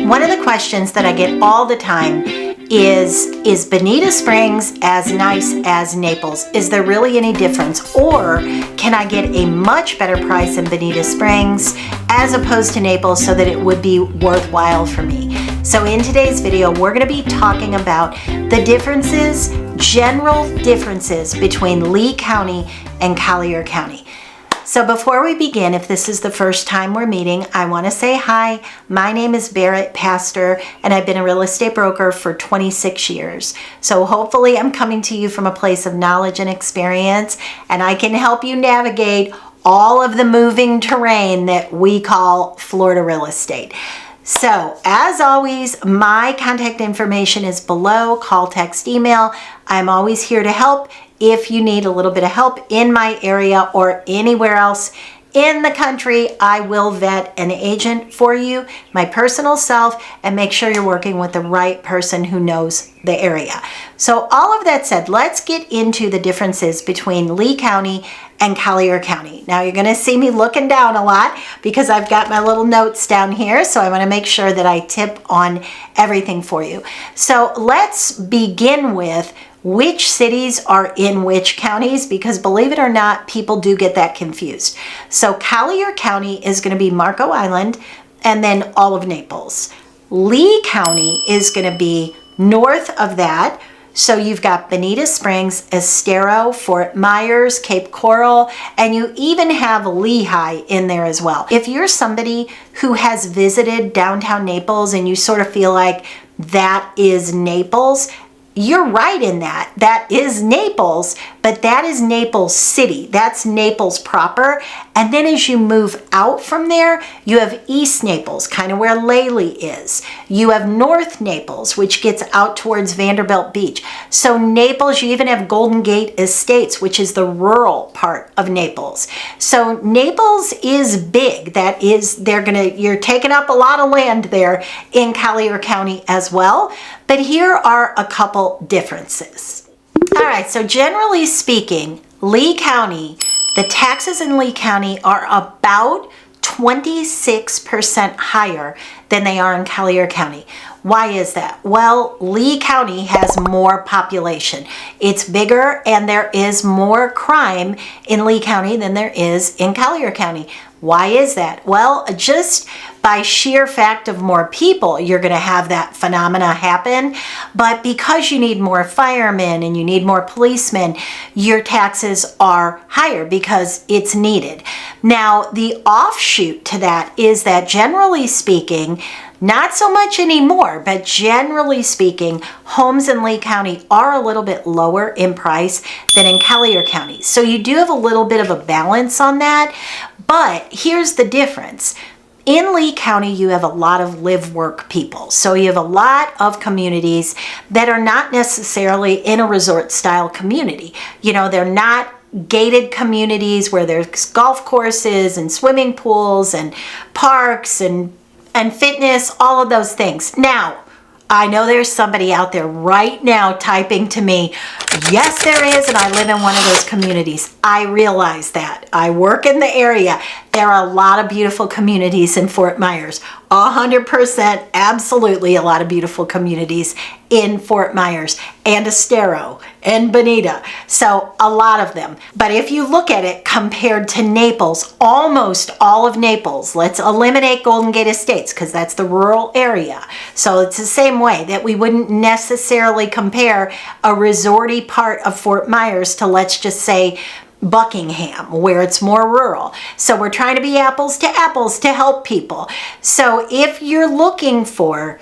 One of the questions that I get all the time is Bonita Springs as nice as Naples? Is there really any difference? Or can I get a much better price in Bonita Springs as opposed to Naples so that it would be worthwhile for me? So in today's video, we're going to be talking about the differences, general differences between Lee County and Collier County. So before we begin, if this is the first time we're meeting, I want to say hi. My name is Barrett Pastor, and I've been a real estate broker for 26 years. So hopefully I'm coming to you from a place of knowledge and experience, and I can help you navigate all of the moving terrain that we call Florida real estate. So as always, my contact information is below, call, text, email. I'm always here to help if you need a little bit of help in my area or anywhere else in the country. I will vet an agent for you, my personal self, and make sure you're working with the right person who knows the area. So all of that said, let's get into the differences between Lee County and Collier County. Now you're going to see me looking down a lot because I've got my little notes down here, so I want to make sure that I tip on everything for you. So let's begin with which cities are in which counties, because believe it or not, people do get that confused. So Collier County is going to be Marco Island and then all of Naples. Lee County is going to be north of that. So you've got Bonita Springs, Estero, Fort Myers, Cape Coral, and you even have Lehigh in there as well. If you're somebody who has visited downtown Naples and you sort of feel like that is Naples, you're right in that. That is Naples, but that is Naples City. That's Naples proper. And then as you move out from there, you have East Naples, kind of where Lely is. You have North Naples, which gets out towards Vanderbilt Beach. So Naples, you even have Golden Gate Estates, which is the rural part of Naples. So Naples is big. That is, you're taking up a lot of land there in Collier County as well. But here are a couple differences. All right, so generally speaking, Lee County, the taxes in Lee County are about 26% higher than they are in Collier County. Why is that? Well, Lee County has more population. It's bigger and there is more crime in Lee County than there is in Collier County. Why is that? Well, just by sheer fact of more people, you're going to have that phenomena happen. But because you need more firemen and you need more policemen, your taxes are higher because it's needed. Now, the offshoot to that is that generally speaking, not so much anymore, but generally speaking, homes in Lee County are a little bit lower in price than in Collier County. So you do have a little bit of a balance on that, but here's the difference. In Lee County, you have a lot of live-work people. So you have a lot of communities that are not necessarily in a resort-style community. You know, they're not gated communities where there's golf courses and swimming pools and parks and fitness, all of those things. Now, I know there's somebody out there right now typing to me, yes, there is, and I live in one of those communities. I realize that. I work in the area. There are a lot of beautiful communities in Fort Myers. 100%, absolutely a lot of beautiful communities in Fort Myers and Estero and Bonita. So a lot of them. But if you look at it compared to Naples, almost all of Naples, let's eliminate Golden Gate Estates because that's the rural area. So it's the same way that we wouldn't necessarily compare a resorty part of Fort Myers to, let's just say, Buckingham, where it's more rural. So we're trying to be apples to help people. So if you're looking for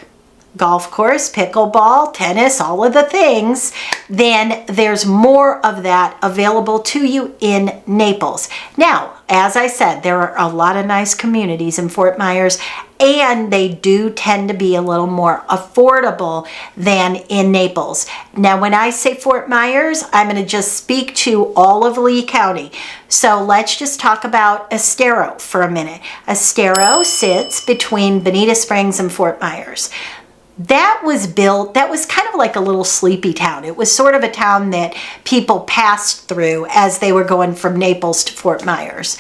golf course, pickleball, tennis, all of the things, then there's more of that available to you in Naples. Now, as I said, there are a lot of nice communities in Fort Myers, and they do tend to be a little more affordable than in Naples. Now, when I say Fort Myers, I'm going to just speak to all of Lee County. So let's just talk about Estero for a minute. Estero sits between Bonita Springs and Fort Myers. That was built, that was kind of like a little sleepy town. It was sort of a town that people passed through as they were going from Naples to Fort Myers.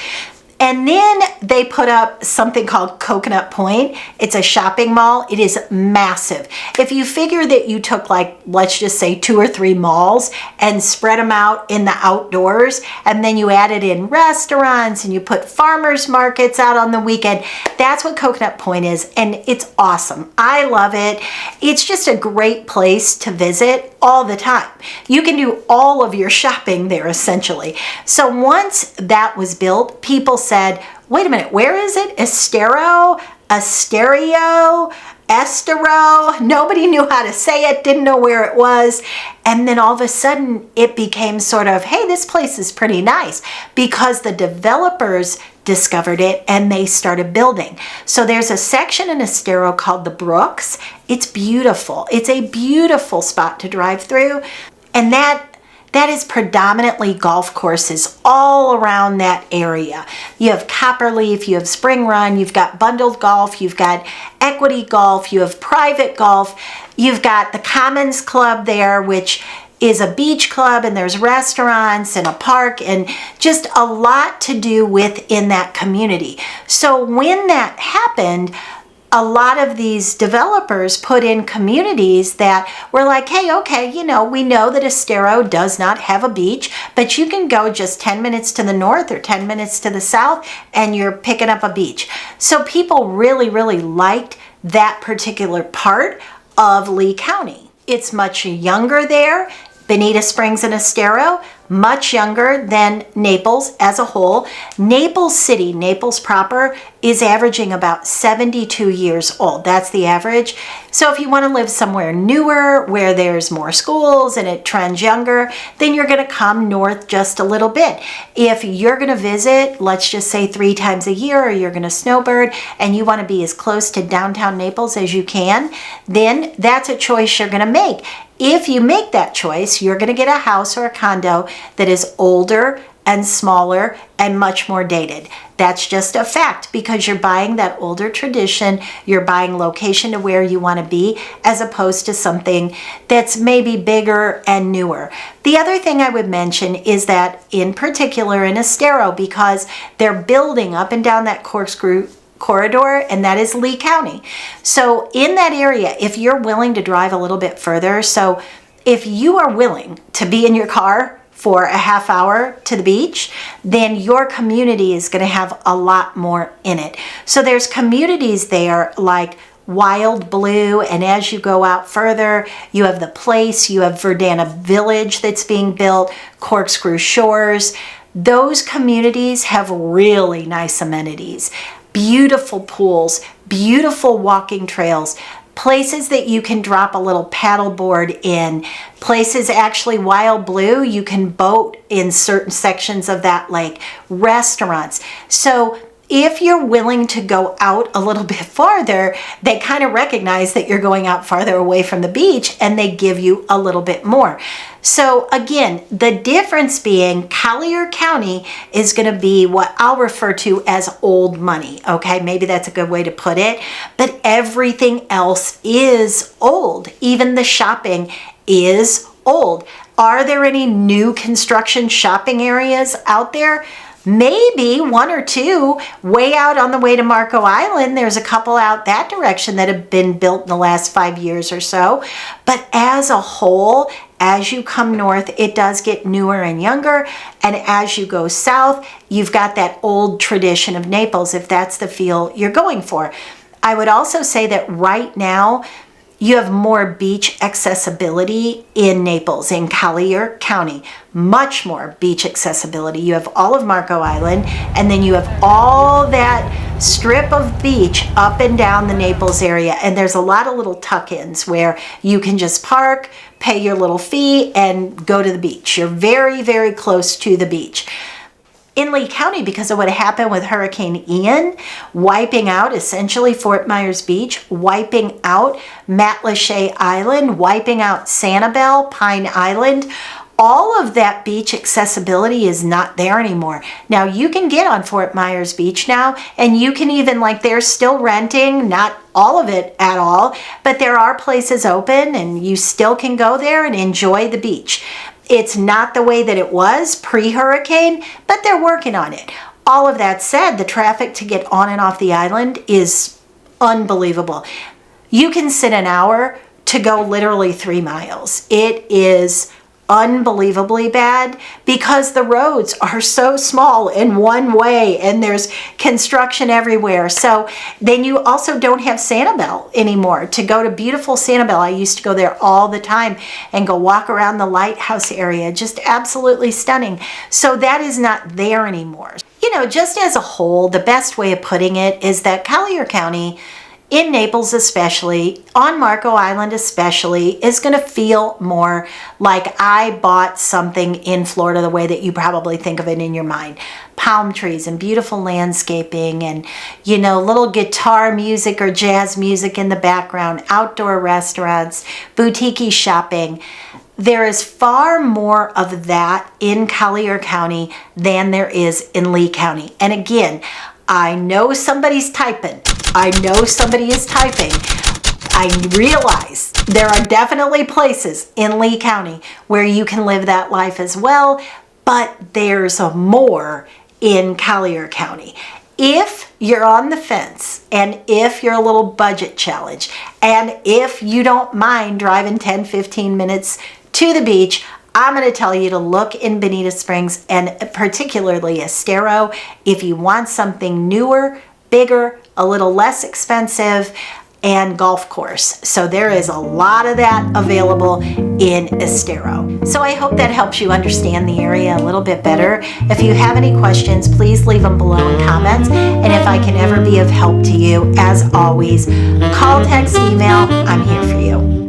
And then they put up something called Coconut Point. It's a shopping mall. It is massive. If you figure that you took, like, let's just say 2 or 3 malls and spread them out in the outdoors, and then you added in restaurants and you put farmers markets out on the weekend, that's what Coconut Point is. And it's awesome. I love it. It's just a great place to visit all the time. You can do all of your shopping there essentially. So once that was built, people said, wait a minute, where is it? Estero? Nobody knew how to say it, didn't know where it was. And then all of a sudden it became sort of, hey, this place is pretty nice, because the developers discovered it and they started building. So there's a section in Estero called the Brooks. It's beautiful. It's a beautiful spot to drive through. And that is predominantly golf courses all around that area. You have Copperleaf, you have Spring Run, you've got bundled golf, you've got equity golf, you have private golf, you've got the Commons Club there, which is a beach club, and there's restaurants and a park and just a lot to do within that community. So when that happened, a lot of these developers put in communities that were like, hey, okay, you know, we know that Estero does not have a beach, but you can go just 10 minutes to the north or 10 minutes to the south and you're picking up a beach. So people really, really liked that particular part of Lee County. It's much younger there. Bonita Springs and Estero, much younger than Naples as a whole. Naples City, Naples proper, is averaging about 72 years old. That's the average. So if you want to live somewhere newer, where there's more schools and it trends younger, then you're going to come north just a little bit. If you're going to visit, let's just say 3 times a year, or you're going to snowbird and you want to be as close to downtown Naples as you can, then that's a choice you're going to make. If you make that choice, you're going to get a house or a condo that is older and smaller and much more dated. That's just a fact, because you're buying that older tradition, you're buying location to where you want to be, as opposed to something that's maybe bigger and newer. The other thing I would mention is that in particular in Estero, because they're building up and down that corkscrew corridor, and that is Lee County. So in that area, if you're willing to drive a little bit further, so if you are willing to be in your car for a half hour to the beach, then your community is going to have a lot more in it. So there's communities there like Wild Blue, and as you go out further, you have the Place, you have Verdana Village that's being built, Corkscrew Shores. Those communities have really nice amenities. Beautiful pools, beautiful walking trails, places that you can drop a little paddleboard in, places actually Wild Blue, you can boat in certain sections of that lake, restaurants. So if you're willing to go out a little bit farther, they kind of recognize that you're going out farther away from the beach and they give you a little bit more. So again, the difference being Collier County is going to be what I'll refer to as old money. Okay, maybe that's a good way to put it, but everything else is old. Even the shopping is old. Are there any new construction shopping areas out there? Maybe 1 or 2 way out on the way to Marco Island. There's a couple out that direction that have been built in the last 5 years or so. But as a whole, as you come north, it does get newer and younger. And as you go south, you've got that old tradition of Naples, if that's the feel you're going for. I would also say that right now, you have more beach accessibility in Naples, in Collier County. Much more beach accessibility. You have all of Marco Island, and then you have all that strip of beach up and down the Naples area. And there's a lot of little tuck-ins where you can just park, pay your little fee, and go to the beach. You're very, very close to the beach. In Lee County, because of what happened with Hurricane Ian, wiping out essentially Fort Myers Beach, wiping out Matlacha Island, wiping out Sanibel, Pine Island, all of that beach accessibility is not there anymore. Now you can get on Fort Myers Beach now, and you can even, like, they're still renting, not all of it at all, but there are places open and you still can go there and enjoy the beach. It's not the way that it was pre-hurricane, but they're working on it. all of that said, the traffic to get on and off the island is unbelievable. You can sit an hour to go literally 3 miles. It is unbelievably bad because the roads are so small in one way and there's construction everywhere. So then you also don't have Sanibel anymore. To go to beautiful Sanibel, I used to go there all the time and go walk around the lighthouse area. Just absolutely stunning. So that is not there anymore. You know, just as a whole, the best way of putting it is that Collier County, in Naples especially, on Marco Island especially, is going to feel more like I bought something in Florida the way that you probably think of it in your mind. Palm trees and beautiful landscaping and, you know, little guitar music or jazz music in the background, outdoor restaurants, boutique shopping. There is far more of that in Collier County than there is in Lee County. And again, I know somebody's typing. I know somebody is typing. I realize there are definitely places in Lee County where you can live that life as well, but there's more in Collier County. If you're on the fence and if you're a little budget challenged and if you don't mind driving 10, 15 minutes to the beach, I'm going to tell you to look in Bonita Springs and particularly Estero if you want something newer, bigger, a little less expensive, and golf course. So there is a lot of that available in Estero. So I hope that helps you understand the area a little bit better. If you have any questions, please leave them below in comments. And if I can ever be of help to you, as always, call, text, email, I'm here for you.